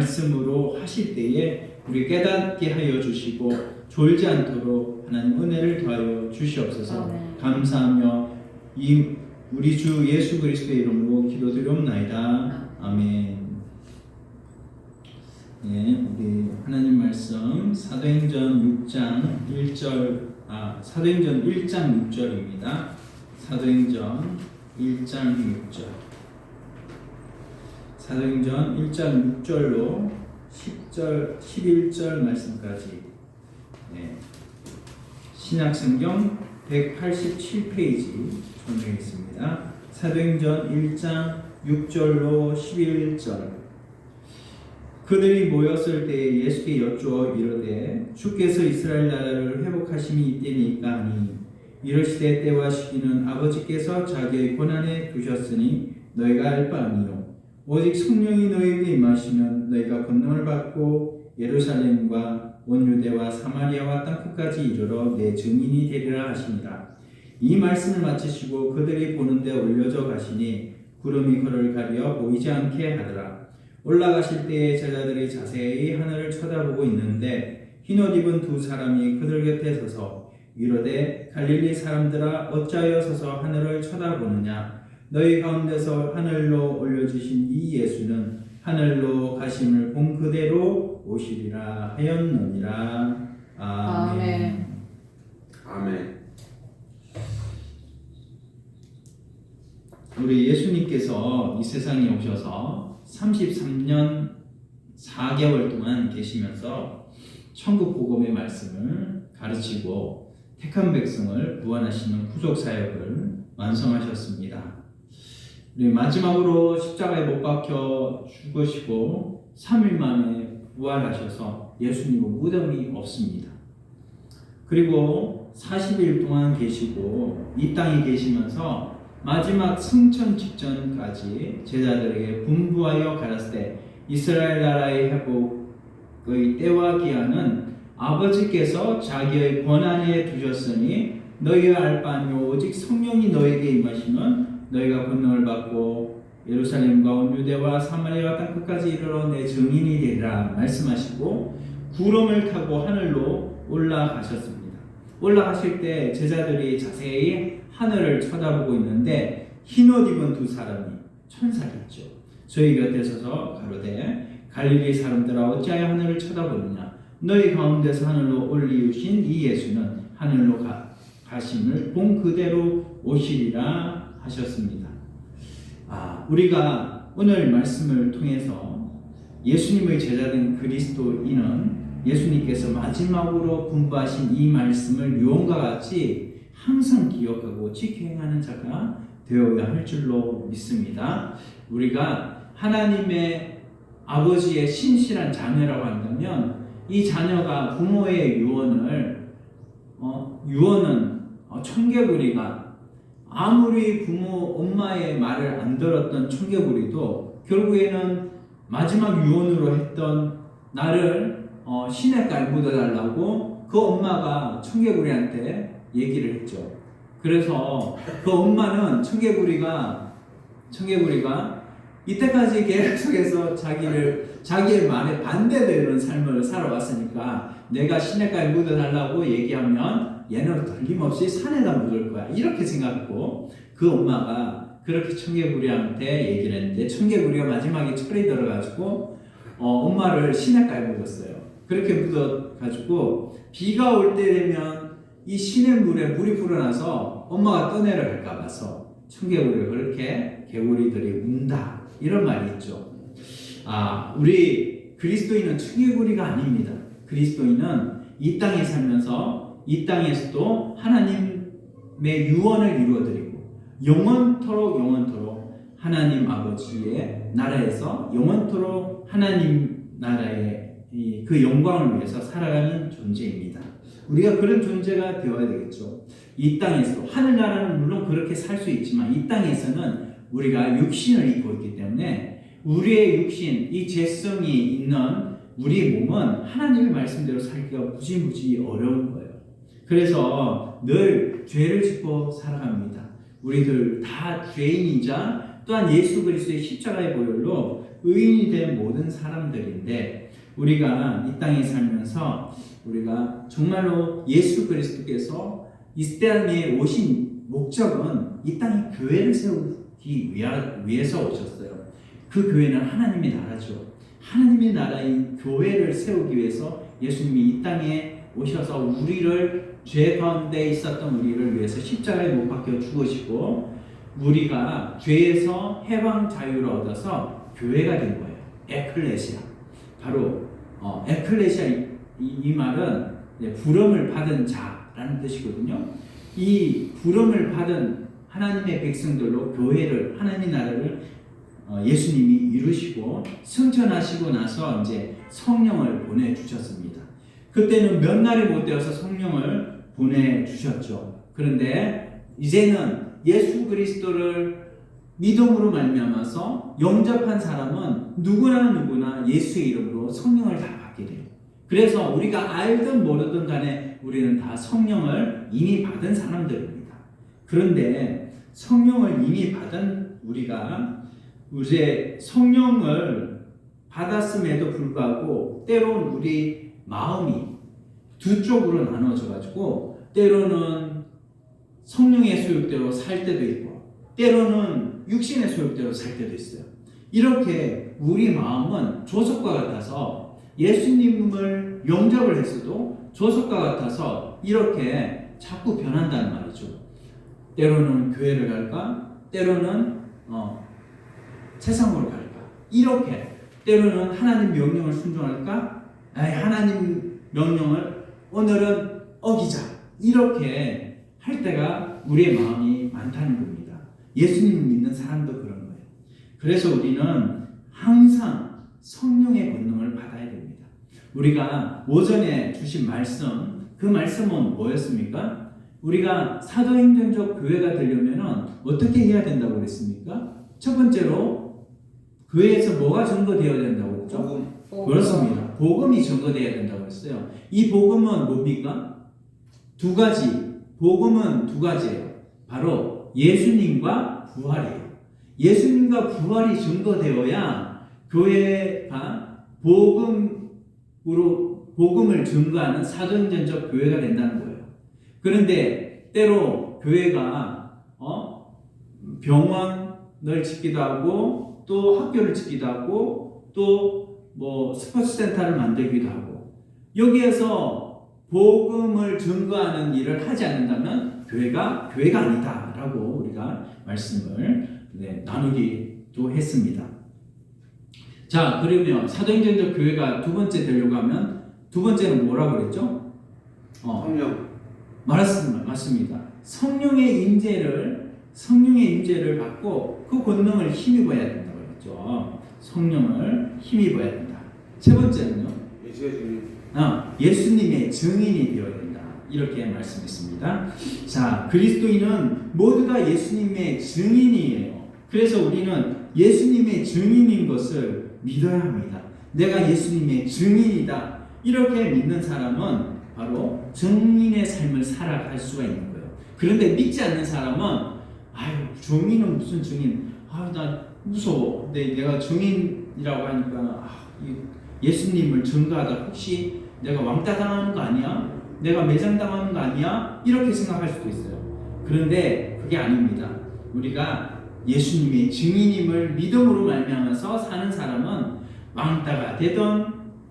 말씀으로 하실 때에 우리 깨닫게 하여 주시고 졸지 않도록 하나님 은혜를 더하여 주시옵소서. 감사하며 우리 주 예수 그리스도의 이름으로 기도드리옵나이다. 아멘. 네, 우리 하나님 말씀 사도행전 1장 6절입니다. 사도행전 1장 6절. 사도행전 1장 6절로 10절, 11절 말씀까지. 네. 신약성경 187페이지 전해있습니다. 사도행전 1장 6절로 11절. 그들이 모였을 때에 예수께 여쭈어 이르되 주께서 이스라엘 나라를 회복하심이 이때니까 하니 이르시되 때와 시기는 아버지께서 자기의 권한에 두셨으니 너희가 알 바 아니요 오직 성령이 너희에게 임하시면 너희가 권능을 받고 예루살렘과 온 유대와 사마리아와 땅끝까지 이르러 내 증인이 되리라 하시니라. 이 말씀을 마치시고 그들이 보는데 올려져 가시니 구름이 그를 가려 보이지 않게 하더라. 올라가실 때에 제자들이 자세히 하늘을 쳐다보고 있는데 흰옷 입은 두 사람이 그들 곁에 서서 이르되 갈릴리 사람들아 어찌하여 서서 하늘을 쳐다보느냐. 너희 가운데서 하늘로 올려주신 이 예수는 하늘로 가심을 본 그대로 오시리라 하였느니라. 아멘. 아멘. 우리 예수님께서 이 세상에 오셔서 33년 4개월 동안 계시면서 천국 복음의 말씀을 가르치고 택한 백성을 구원하시는 구속 사역을 완성하셨습니다. 우리 마지막으로 십자가에 못 박혀 죽으시고 3일 만에 부활하셔서 예수님은 무덤이 없습니다. 그리고 40일 동안 계시고 이 땅에 계시면서 마지막 승천 직전까지 제자들에게 분부하여 가르칠 때 이스라엘 나라의 회복의 때와 기한은 아버지께서 자기의 권한에 두셨으니 너희가 알 바 아니요 오직 성령이 너희에게 임하시면 너희가 권능을 받고 예루살렘과 온 유대와 사마리아와 땅끝까지 이르러 내 증인이 되리라 말씀하시고 구름을 타고 하늘로 올라가셨습니다. 올라가실 때 제자들이 자세히 하늘을 쳐다보고 있는데 흰옷 입은 두 사람이 천사겠죠. 저희 곁에 서서 가로되 갈릴리 사람들아 어찌하여 하늘을 쳐다보느냐. 너희 가운데서 하늘로 올리우신 이 예수는 하늘로 가심을 본 그대로 오시리라 하셨습니다. 우리가 오늘 말씀을 통해서 예수님의 제자된 그리스도인은 예수님께서 마지막으로 분부하신 이 말씀을 유언과 같이 항상 기억하고 지켜 행하는 자가 되어야 할 줄로 믿습니다. 우리가 하나님의 아버지의 신실한 자녀라고 한다면 이 자녀가 부모의 유언은 청개구리가 아무리 부모 엄마의 말을 안 들었던 청개구리도 결국에는 마지막 유언으로 했던 나를 시냇가에 묻어달라고 그 엄마가 청개구리한테 얘기를 했죠. 그래서 그 엄마는 청개구리가 이때까지 계속해서 자기의 말에 반대되는 삶을 살아왔으니까 내가 시냇가에 묻어달라고 얘기하면 얘는 틀림없이 산에다 묻을 거야 이렇게 생각했고 그 엄마가 그렇게 청개구리한테 얘기를 했는데 청개구리가 마지막에 철이 들어가지고 엄마를 시냇가에 묻었어요. 그렇게 묻어가지고 비가 올 때 되면 이 시냇물에 물이 불어나서 엄마가 떠내려갈까 봐서 청개구리를 그렇게 개구리들이 운다 이런 말이 있죠. 우리 그리스도인은 청개구리가 아닙니다. 그리스도인은 이 땅에 살면서 이 땅에서도 하나님의 유언을 이루어드리고 영원토록 하나님 아버지의 나라에서 영원토록 하나님 나라의 그 영광을 위해서 살아가는 존재입니다. 우리가 그런 존재가 되어야 되겠죠. 이 땅에서 하늘나라는 물론 그렇게 살 수 있지만 이 땅에서는 우리가 육신을 입고 있기 때문에 우리의 육신, 이 죄성이 있는 우리 몸은 하나님의 말씀대로 살기가 무지무지 어려운 거예요. 그래서 늘 죄를 짓고 살아갑니다. 우리들 다 죄인이자 또한 예수 그리스도의 십자가의 보혈로 의인이 된 모든 사람들인데 우리가 이 땅에 살면서 우리가 정말로 예수 그리스도께서 이 땅에 오신 목적은 이 땅에 교회를 세우기 위해서 오셨어요. 그 교회는 하나님의 나라죠. 하나님의 나라인 교회를 세우기 위해서 예수님이 이 땅에 오셔서 우리를 죄 가운데 있었던 우리를 위해서 십자가에 못 박혀 죽으시고 우리가 죄에서 해방 자유를 얻어서 교회가 된 거예요. 에클레시아. 바로 에클레시아 이 말은 부름을 받은 자라는 뜻이거든요. 이 부름을 받은 하나님의 백성들로 교회를 하나님의 나라를 예수님이 이루시고 승천하시고 나서 이제 성령을 보내주셨습니다. 그때는 몇 날이 못 되어서 성령을 보내주셨죠. 그런데 이제는 예수 그리스도를 믿음으로 말미암아서 영접한 사람은 누구나 예수의 이름으로 성령을 다 받게 돼요. 그래서 우리가 알든 모르든 간에 우리는 다 성령을 이미 받은 사람들입니다. 그런데 성령을 이미 받은 우리가 이제 성령을 받았음에도 불구하고 때로는 우리 마음이 두 쪽으로 나눠져 가지고 때로는 성령의 소욕대로 살 때도 있고 때로는 육신의 소욕대로 살 때도 있어요. 이렇게 우리 마음은 조석과 같아서 예수님을 영접을 했어도 조석과 같아서 이렇게 자꾸 변한다는 말이죠. 때로는 교회를 갈까? 때로는 세상으로 갈까? 이렇게 때로는 하나님 명령을 순종할까? 하나님 명령을 오늘은 어기자. 이렇게 할 때가 우리의 마음이 많다는 겁니다. 예수님을 믿는 사람도 그런 거예요. 그래서 우리는 항상 성령의 권능을 받아야 됩니다. 우리가 오전에 주신 말씀, 그 말씀은 뭐였습니까? 우리가 사도행전적 교회가 되려면 어떻게 해야 된다고 그랬습니까? 첫 번째로 교회에서 뭐가 증거되어야 된다고 그랬죠? 그렇습니다. 복음이 증거되어야 된다고 했어요. 이 복음은 뭡니까? 두 가지. 복음은 두 가지예요. 바로 예수님과 부활이에요. 예수님과 부활이 증거되어야 교회가 복음을 증거하는 사도행전적 교회가 된다는 거예요. 그런데 때로 교회가 병원을 짓기도 하고 또 학교를 짓기도 하고 또 뭐 스포츠 센터를 만들기도 하고 여기에서 복음을 증거하는 일을 하지 않는다면 교회가 아니다라고 우리가 말씀을 나누기도 했습니다. 자, 그러면 사도행전적 교회가 두 번째 되려고 하면 두 번째는 뭐라고 그랬죠? 성령. 맞습니다. 성령의 임재를 받고 그 권능을 힘입어야 된다고 그랬죠. 성령을 힘입어야 된다. 세 번째는요. 예수님의 증인이 되어야 된다. 이렇게 말씀했습니다. 자, 그리스도인은 모두 다 예수님의 증인이에요. 그래서 우리는 예수님의 증인인 것을 믿어야 합니다. 내가 예수님의 증인이다. 이렇게 믿는 사람은 바로 증인의 삶을 살아갈 수가 있는 거예요. 그런데 믿지 않는 사람은 증인은 무슨 증인? 나 무서워. 내가 증인이라고 하니까 예수님을 증거하다 혹시 내가 왕따 당하는 거 아니야? 내가 매장 당하는 거 아니야? 이렇게 생각할 수도 있어요. 그런데 그게 아닙니다. 우리가 예수님의 증인임을 믿음으로 말미암아서 사는 사람은 왕따가 되든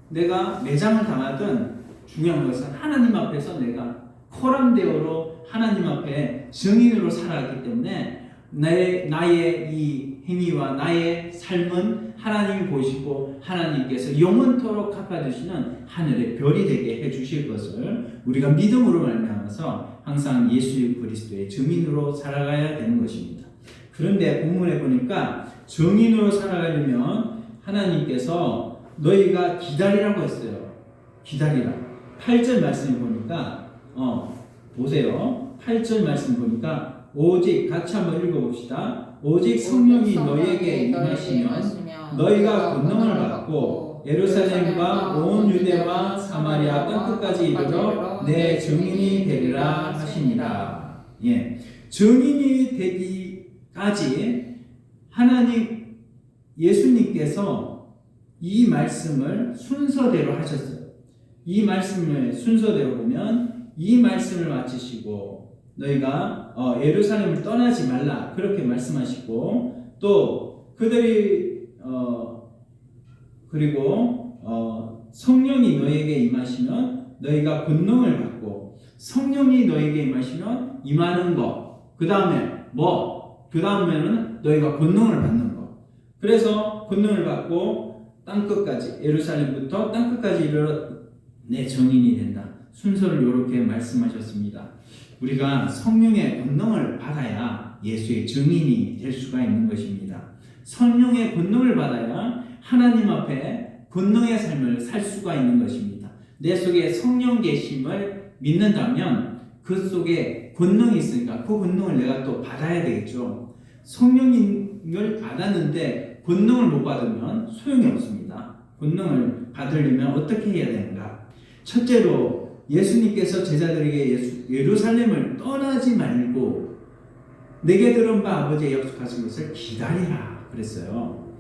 내가 매장을 당하든 중요한 것은 하나님 앞에서 내가 코람데오로 하나님 앞에 증인으로 살아가기 때문에 나의 이 행위와 나의 삶은 하나님이 보시고 하나님께서 영원토록 갚아주시는 하늘의 별이 되게 해주실 것을 우리가 믿음으로 말미암아서 항상 예수 그리스도의 증인으로 살아가야 되는 것입니다. 그런데 본문에 보니까 증인으로 살아가려면 하나님께서 너희가 기다리라고 했어요. 기다리라. 8절 말씀을 보니까 보세요. 8절 말씀 보니까 오직 같이 한번 읽어봅시다. 오직 성령이 너희에게 임하시면 너희가 권능을 받고 예루살렘과 온 유대와 사마리아 땅끝까지 이르러 내 증인이 되리라 하시니라. 증인이 되기까지 하나님 예수님께서 이 말씀을 순서대로 하셨어요. 이 말씀을 순서대로 보면 이 말씀을 마치시고 너희가 예루살렘을 떠나지 말라 그렇게 말씀하시고 또 그들이 그리고 성령이 너희에게 임하시면 너희가 권능을 받고 성령이 너희에게 임하시면 임하는 것 그 다음에 그 다음에는 너희가 권능을 받는 것. 그래서 권능을 받고 땅끝까지 예루살렘부터 땅끝까지 이르러 내 정인이 된다. 순서를 이렇게 말씀하셨습니다. 우리가 성령의 권능을 받아야 예수의 증인이 될 수가 있는 것입니다. 성령의 권능을 받아야 하나님 앞에 권능의 삶을 살 수가 있는 것입니다. 내 속에 성령 계심을 믿는다면 그 속에 권능이 있으니까 그 권능을 내가 또 받아야 되겠죠. 성령을 받았는데 권능을 못 받으면 소용이 없습니다. 권능을 받으려면 어떻게 해야 되는가? 첫째로 예수님께서 제자들에게 예루살렘을 떠나지 말고 내게 들은 바 아버지의 약속하신 것을 기다리라 그랬어요.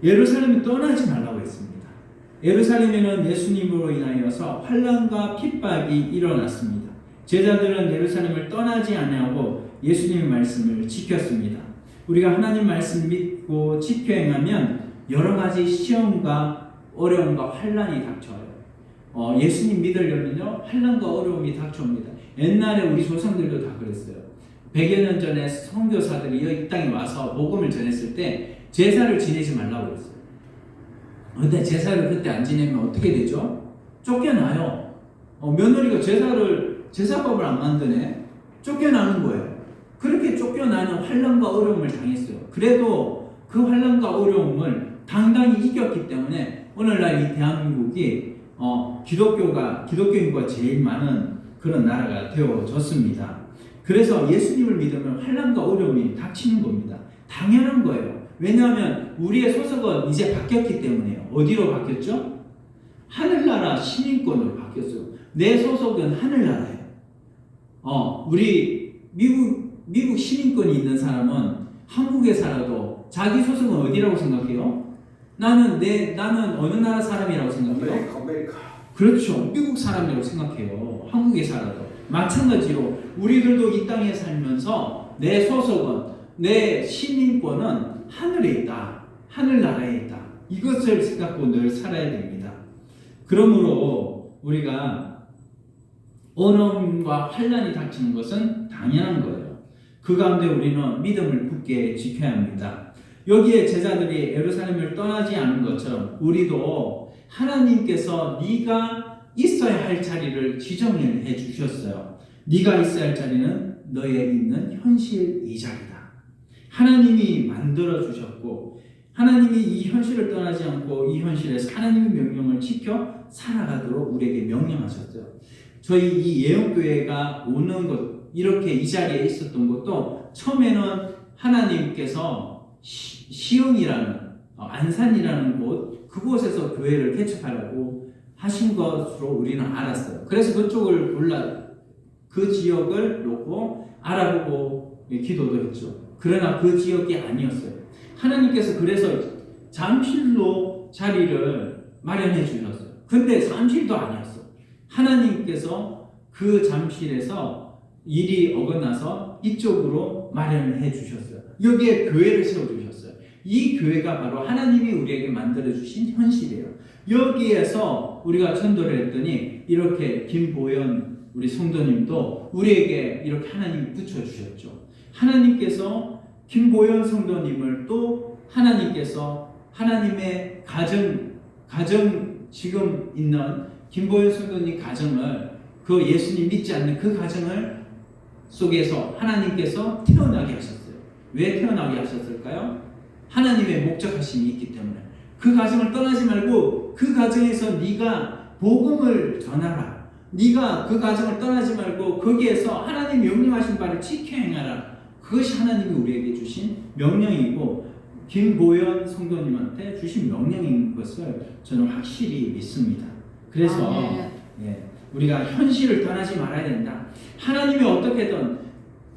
예루살렘을 떠나지 말라고 했습니다. 예루살렘에는 예수님으로 인하여서 환난과 핍박이 일어났습니다. 제자들은 예루살렘을 떠나지 아니하고 예수님의 말씀을 지켰습니다. 우리가 하나님 말씀 믿고 지켜 행하면 여러 가지 시험과 어려움과 환난이 닥쳐요. 예수님 믿으려면요 환난과 어려움이 닥쳐옵니다. 옛날에 우리 조상들도 다 그랬어요. 100여 년 전에 선교사들이 이 땅에 와서 복음을 전했을 때 제사를 지내지 말라고 했어요. 근데 제사를 그때 안 지내면 어떻게 되죠? 쫓겨나요. 며느리가 제사법을 안 만드네. 쫓겨나는 거예요. 그렇게 쫓겨나는 환난과 어려움을 당했어요. 그래도 그 환난과 어려움을 당당히 이겼기 때문에 오늘날 이 대한민국이 기독교 인구가 제일 많은 그런 나라가 되어졌습니다. 그래서 예수님을 믿으면 환난과 어려움이 닥치는 겁니다. 당연한 거예요. 왜냐하면 우리의 소속은 이제 바뀌었기 때문에요. 어디로 바뀌었죠? 하늘나라 시민권으로 바뀌었어요. 내 소속은 하늘나라예요. 우리 미국 시민권이 있는 사람은 한국에 살아도 자기 소속은 어디라고 생각해요? 나는 어느 나라 사람이라고 생각해요? 아메리카. 그렇죠. 미국 사람이라고 생각해요. 한국에 살아도. 마찬가지로 우리들도 이 땅에 살면서 내 소속은, 내 시민권은 하늘에 있다. 하늘나라에 있다. 이것을 생각하고 늘 살아야 됩니다. 그러므로 우리가 어려움과 환난이 닥치는 것은 당연한 거예요. 그 가운데 우리는 믿음을 굳게 지켜야 합니다. 여기에 제자들이 예루살렘을 떠나지 않은 것처럼 우리도 하나님께서 네가 있어야 할 자리를 지정해 주셨어요. 네가 있어야 할 자리는 너에 있는 현실 이 자리다. 하나님이 만들어 주셨고 하나님이 이 현실을 떠나지 않고 이 현실에서 하나님의 명령을 지켜 살아가도록 우리에게 명령하셨어요. 저희 이 예언교회가 오는 것, 이렇게 이 자리에 있었던 것도 처음에는 하나님께서 시온이라는 안산이라는 곳, 그곳에서 교회를 개척하려고 하신 것으로 우리는 알았어요. 그래서 그쪽을 그 지역을 놓고 알아보고 기도도 했죠. 그러나 그 지역이 아니었어요. 하나님께서 그래서 잠실로 자리를 마련해 주셨어요. 근데 잠실도 아니었어요. 하나님께서 그 잠실에서 일이 어긋나서 이쪽으로 마련을 해 주셨어요. 여기에 교회를 세워 주셨어요. 이 교회가 바로 하나님이 우리에게 만들어 주신 현실이에요. 여기에서 우리가 전도를 했더니 이렇게 김보연 우리 성도님도 우리에게 이렇게 하나님이 붙여 주셨죠. 하나님께서 김보연 성도님을 또 하나님께서 하나님의 가정 지금 있는 김보연 성도님 가정을 그 예수님 믿지 않는 그 가정을 속에서 하나님께서 태어나게 하셨어요. 왜 태어나게 하셨을까요? 하나님의 목적하심이 있기 때문에. 그 가정을 떠나지 말고 그 가정에서 네가 복음을 전하라. 네가 그 가정을 떠나지 말고 거기에서 하나님 명령하신 바를 지켜 행하라. 그것이 하나님이 우리에게 주신 명령이고 김보연 성도님한테 주신 명령인 것을 저는 확실히 믿습니다. 그래서 우리가 현실을 떠나지 말아야 된다. 하나님이 어떻게든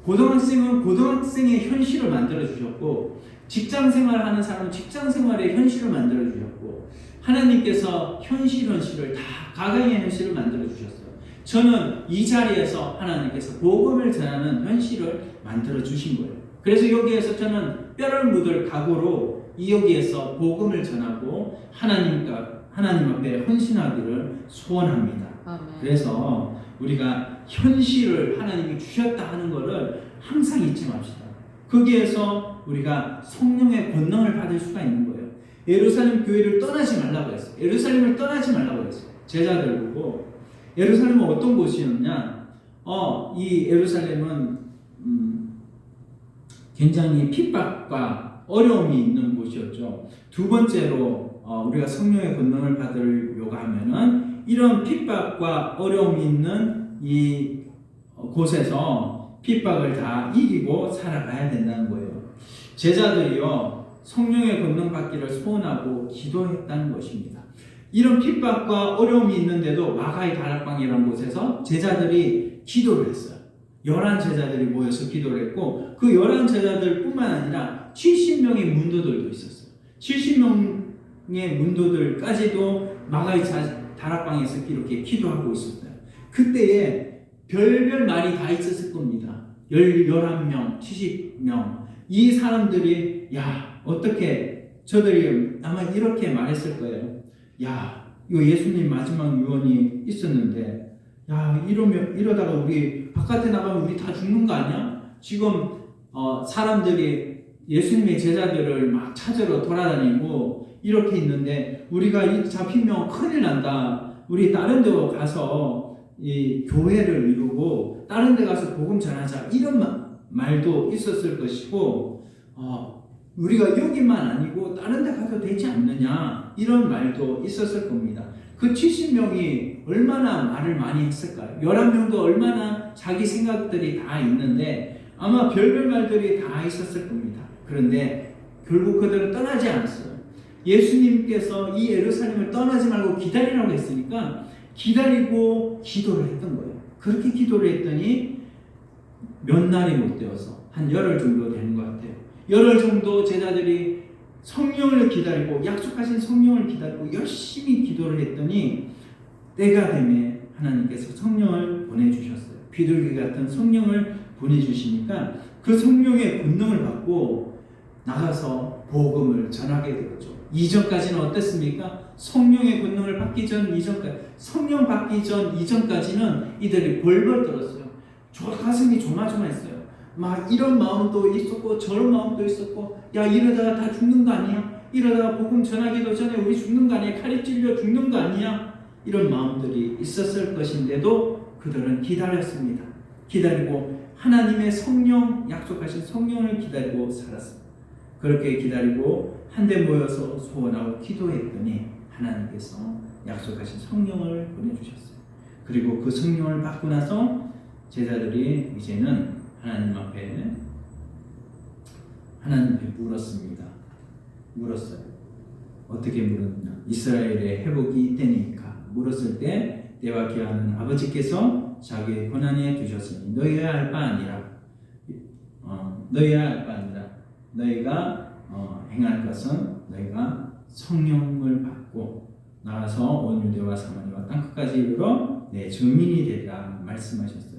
고등학생은 고등학생의 현실을 만들어 주셨고 직장 생활하는 사람은 직장 생활의 현실을 만들어 주셨고 하나님께서 현실을 다 가정의 현실을 만들어 주셨어요. 저는 이 자리에서 하나님께서 복음을 전하는 현실을 만들어 주신 거예요. 그래서 여기에서 저는 뼈를 묻을 각오로 여기에서 복음을 전하고 하나님 앞에 헌신하기를 소원합니다. 아멘. 그래서 우리가 현실을 하나님이 주셨다 하는 것을 항상 잊지 맙시다. 거기에서 우리가 성령의 권능을 받을 수가 있는 거예요. 예루살렘 교회를 떠나지 말라고 했어요. 예루살렘을 떠나지 말라고 했어요. 제자들 보고. 예루살렘은 어떤 곳이었냐? 이 예루살렘은 굉장히 핍박과 어려움이 있는 곳이었죠. 두 번째로 우리가 성령의 권능을 받으려고 하면은 이런 핍박과 어려움이 있는 이 곳에서 핍박을 다 이기고 살아가야 된다는 거예요. 제자들이요 성령의 권능 받기를 소원하고 기도했다는 것입니다. 이런 핍박과 어려움이 있는데도 마가의 다락방이라는 곳에서 제자들이 기도를 했어요. 11제자들이 모여서 기도를 했고 그 11제자들 뿐만 아니라 70명의 문도들도 있었어요. 70명의 문도들까지도 마가의 다락방에서 이렇게 기도하고 있었어요. 그때에 별별 말이 다 있었을 겁니다. 11명, 70명 이 사람들이 어떻게 저들이 아마 이렇게 말했을 거예요. 이거 예수님 마지막 유언이 있었는데 이러다가 우리 바깥에 나가면 우리 다 죽는 거 아니야? 지금 사람들이 예수님의 제자들을 막 찾으러 돌아다니고 이렇게 있는데 우리가 잡히면 큰일 난다. 우리 다른 데 가서 이 교회를 이루고 다른 데 가서 복음 전하자. 이런 말도 있었을 것이고 우리가 여기만 아니고 다른 데 가도 되지 않느냐 이런 말도 있었을 겁니다. 그 70명이 얼마나 말을 많이 했을까요? 11명도 얼마나 자기 생각들이 다 있는데 아마 별별 말들이 다 있었을 겁니다. 그런데 결국 그들은 떠나지 않았어요. 예수님께서 이 예루살렘을 떠나지 말고 기다리라고 했으니까 기다리고 기도를 했던 거예요. 그렇게 기도를 했더니 몇 날이 못 되어서 한 열흘 정도 되는 것 같아요. 열흘 정도 제자들이 성령을 기다리고 약속하신 성령을 기다리고 열심히 기도를 했더니 때가 되매 하나님께서 성령을 보내주셨어요. 비둘기 같은 성령을 보내주시니까 그 성령의 권능을 받고 나가서 복음을 전하게 되었죠. 이전까지는 어땠습니까? 성령의 권능을 받기 전 이전까지 성령 받기 전 이전까지는 이들이 벌벌 떨었어요. 가슴이 조마조마했어요. 막 이런 마음도 있었고 저런 마음도 있었고 이러다가 다 죽는 거 아니야? 이러다가 복음 전하기도 전에 우리 죽는 거 아니야? 칼에 찔려 죽는 거 아니야? 이런 마음들이 있었을 것인데도 그들은 기다렸습니다. 기다리고 하나님의 성령 약속하신 성령을 기다리고 살았습니다. 그렇게 기다리고 한데 모여서 소원하고 기도했더니 하나님께서 약속하신 성령을 보내주셨어요. 그리고 그 성령을 받고 나서 제자들이 이제는 하나님 앞에 물었어요. 어떻게 물었냐? 이스라엘의 회복이 이때니까 물었을 때 때와 기한은 아버지께서 자기의 권한에 두셨으니 너희가 할 바 아니라 너희가 행할 것은 너희가 성령을 받고 나가서 온 유대와 사마리아와 땅끝까지 이르러 내 증인이 되리라 말씀하셨어요.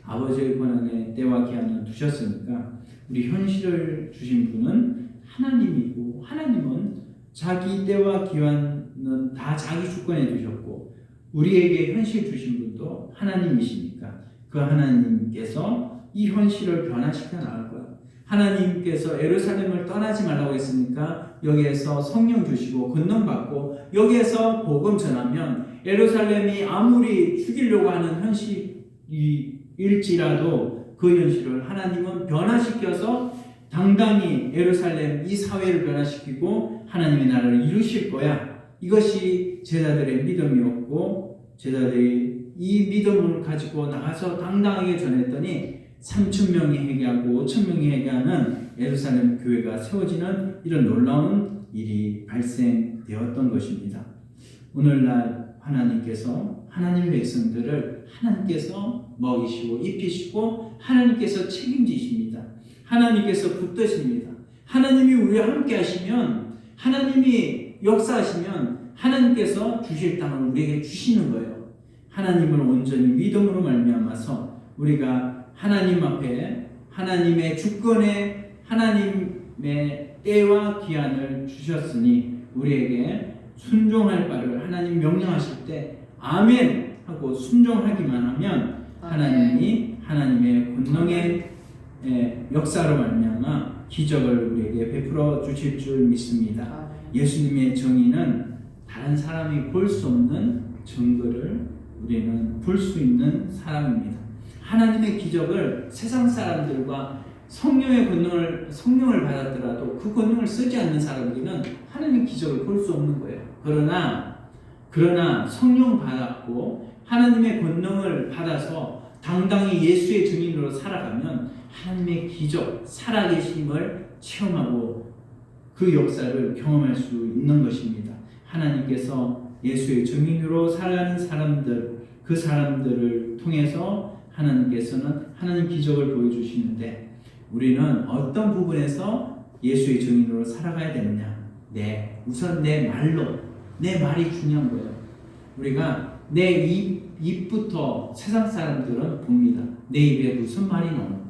아버지의 권한에 때와 기한을 두셨으니까 우리 현실을 주신 분은 하나님이고 하나님은 자기 때와 기한은 다 자기 주권에 두셨고 우리에게 현실 주신 분도 하나님이시니까 그 하나님께서 이 현실을 변화시켜 나갈 거야. 하나님께서 예루살렘을 떠나지 말라고 했으니까 여기에서 성령 주시고 권능 받고 여기에서 복음 전하면 예루살렘이 아무리 죽이려고 하는 현실일지라도 그 현실을 하나님은 변화시켜서 당당히 예루살렘 이 사회를 변화시키고 하나님의 나라를 이루실 거야. 이것이 제자들의 믿음이었고 제자들이 이 믿음을 가지고 나가서 당당하게 전했더니 3,000명이 회개하고 5,000명이 회개하는 예루살렘 교회가 세워지는 이런 놀라운 일이 발생되었던 것입니다. 오늘날 하나님께서 하나님의 백성들을 하나님께서 먹이시고 입히시고 하나님께서 책임지십니다. 하나님께서 붙드십니다. 하나님이 우리와 함께 하시면, 하나님이 역사하시면 하나님께서 주실 땅을 우리에게 주시는 거예요. 하나님을 온전히 믿음으로 말미암아서 우리가 하나님 앞에 하나님의 주권에 하나님의 때와 기한을 주셨으니 우리에게 순종할 바를 하나님 명령하실 때 아멘 하고 순종하기만 하면 하나님이 하나님의 권능의 역사로 말미암아 기적을 우리에게 베풀어 주실 줄 믿습니다. 예수님의 정의는 다른 사람이 볼 수 없는 증거를 우리는 볼 수 있는 사람입니다. 하나님의 기적을 세상 사람들과 성령을 받았더라도 그 권능을 쓰지 않는 사람들은 하나님의 기적을 볼 수 없는 거예요. 그러나 성령 받았고 하나님의 권능을 받아서 당당히 예수의 증인으로 살아가면 하나님의 기적, 살아계심을 체험하고 그 역사를 경험할 수 있는 것입니다. 하나님께서 예수의 증인으로 살아가는 사람들, 그 사람들을 통해서 하나님께서는 하나님 기적을 보여주시는데 우리는 어떤 부분에서 예수의 증인으로 살아가야 되느냐? 우선 내 말이 중요한 거예요. 우리가 내 입부터 세상 사람들은 봅니다. 내 입에 무슨 말이 나오는가?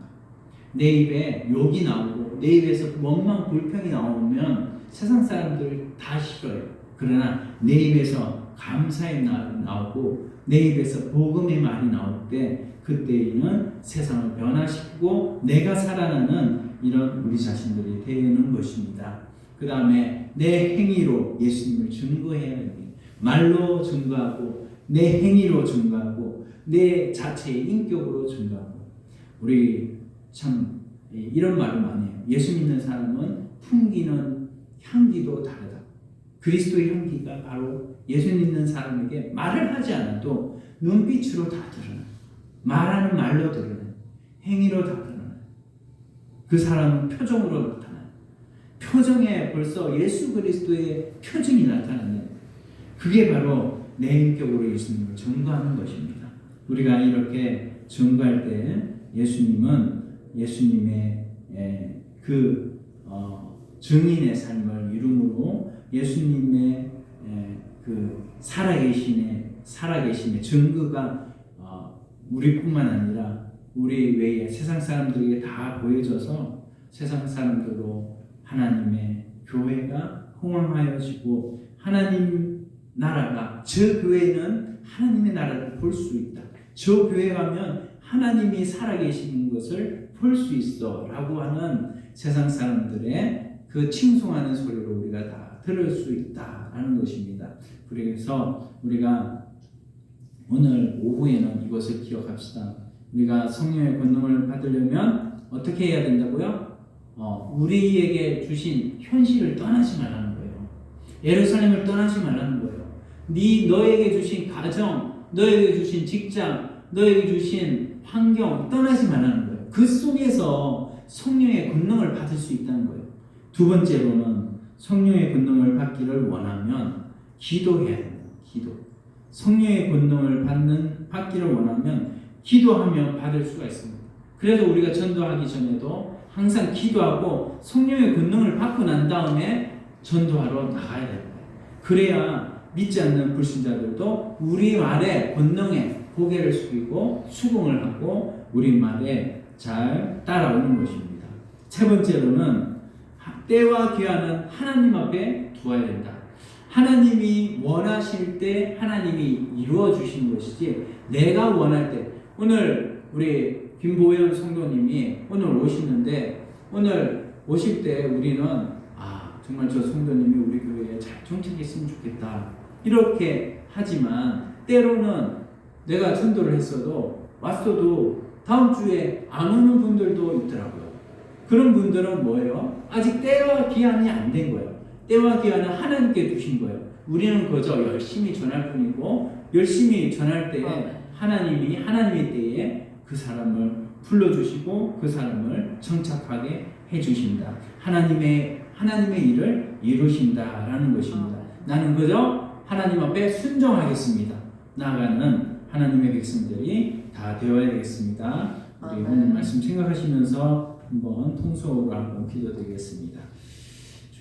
내 입에 욕이 나오고 내 입에서 원망 불평이 나오면 세상 사람들 다 싫어요. 그러나 내 입에서 감사의 말이 나오고 내 입에서 복음의 말이 나올 때 그때에는 세상을 변화시키고 내가 살아나는 이런 우리 자신들이 되는 것입니다. 그 다음에 내 행위로 예수님을 증거해야 합니다. 말로 증거하고 내 행위로 증거하고 내 자체의 인격으로 증거하고 우리 참 이런 말을 많이 해요. 예수 믿는 사람은 풍기는 향기도 다르다. 그리스도의 향기가 바로 예수 믿는 사람에게 말을 하지 않아도 눈빛으로 다 드러나요. 말하는 말로 드러나요. 행위로 다 드러나요. 그 사람은 표정으로 나타나요. 표정에 벌써 예수 그리스도의 표정이 나타나요. 그게 바로 내 인격으로 예수님을 증거하는 것입니다. 우리가 이렇게 증거할 때 예수님의 그 증인의 삶을 이름으로 예수님의 그 살아계심의 증거가 우리뿐만 아니라 우리 외에 세상 사람들에게 다 보여져서 세상 사람들로 하나님의 교회가 흥왕하여지고 하나님 나라가 저 교회는 하나님의 나라를 볼 수 있다. 저 교회 가면 하나님이 살아계시는 것을 볼 수 있어 라고 하는 세상 사람들의 그 칭송하는 소리로 우리가 다 들을 수 있다라는 것입니다. 그래서 우리가 오늘 오후에는 이것을 기억합시다. 우리가 성령의 권능을 받으려면 어떻게 해야 된다고요? 우리에게 주신 현실을 떠나지 말라는 거예요. 예루살렘을 떠나지 말라는 거예요. 너에게 주신 가정, 너에게 주신 직장, 너에게 주신 환경 떠나지 말라는 거예요. 그 속에서 성령의 권능을 받을 수 있다는 거예요. 두 번째로는 성령의 권능을 받기를 원하면 기도해야 됩니다. 성령의 권능을 받기를 원하면 기도하며 받을 수가 있습니다. 그래서 우리가 전도하기 전에도 항상 기도하고 성령의 권능을 받고 난 다음에 전도하러 나가야 됩니다. 그래야 믿지 않는 불신자들도 우리 말에 권능에 고개를 숙이고 수긍을 하고 우리 말에 잘 따라오는 것입니다. 세 번째로는 때와 기한은 하나님 앞에 두어야 된다. 하나님이 원하실 때 하나님이 이루어 주신 것이지 내가 원할 때 오늘 우리 김보현 성도님이 오늘 오시는데 오늘 오실 때 우리는 정말 저 성도님이 우리 교회에 잘 정착했으면 좋겠다 이렇게 하지만 때로는 내가 전도를 했어도 왔어도 다음 주에 안 오는 분들도 있더라고요. 그런 분들은 뭐예요? 아직 때와 기한이 안 된 거예요. 때와 기한은 하나님께 두신 거예요. 우리는 그저 열심히 전할 뿐이고 열심히 전할 때에 하나님이 하나님의 때에 그 사람을 불러주시고 그 사람을 정착하게 해주신다. 하나님의 일을 이루신다라는 것입니다. 나는 그저 하나님 앞에 순종하겠습니다. 나아가는 하나님의 백성들이 다 되어야 되겠습니다. 우리 오늘 말씀 생각하시면서 한번 통속으로 한번 기도드리겠습니다.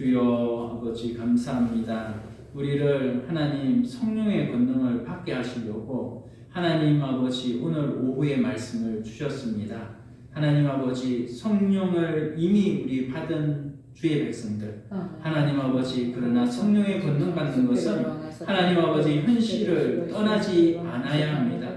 주여 아버지 감사합니다. 우리를 하나님 성령의 권능을 받게 하시려고 하나님 아버지 오늘 오후에 말씀을 주셨습니다. 하나님 아버지 성령을 이미 우리 받은 주의 백성들 하나님 아버지 그러나 성령의 권능 받는 것은 하나님 아버지 현실을 떠나지 않아야 합니다.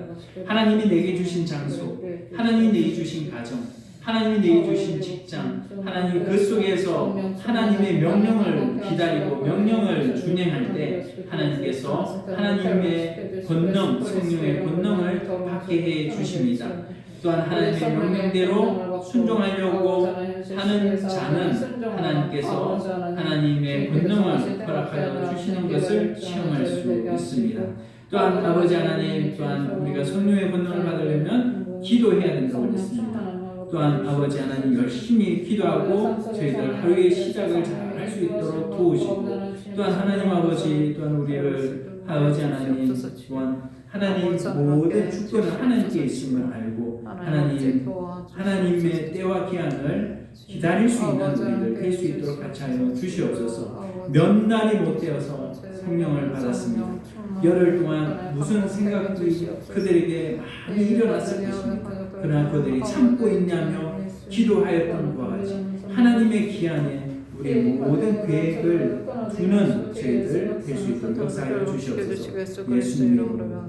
하나님이 내게 주신 장소, 하나님이 내게 주신 가정, 하나님이 내게 주신 직장, 하나님 그 속에서 하나님의 명령을 기다리고 명령을 준행할 때 하나님께서 하나님의 권능, 성령의 권능을 받게 해 주십니다. 또한 하나님의 명령대로 순종하려고 하는 자는 하나님께서 하나님의 권능을 허락하여 주시는 것을 체험할 수 있습니다. 또한 아버지 하나님, 또한 우리가 성령의 권능을 받으려면 기도해야 된다고 했습니다. 또한 아버지 하나님 열심히 기도하고 저희들 하루의 시작을 잘 할 수 있도록 도우시고 또한 하나님 아버지 또한 우리를 아버지 하나님 또한 하나님 모든 주권은 하나님께 있음을 알고 하나님의 때와 기한을 기다릴 수 있는 우리들 될 수 있도록 같이 하여 주시옵소서. 몇 날이 못 되어서 성령을 받았습니다. 열흘 동안 무슨 생각이 그들에게 많이 일어났을 것입니다. 그러나 그들이 참고 있냐며 기도하였던 것과 같이 하나님의 기한에 우리 모든 계획을 두는 저희들 될 수 있도록 역사하여 주시옵소서. 예수님의 이름으로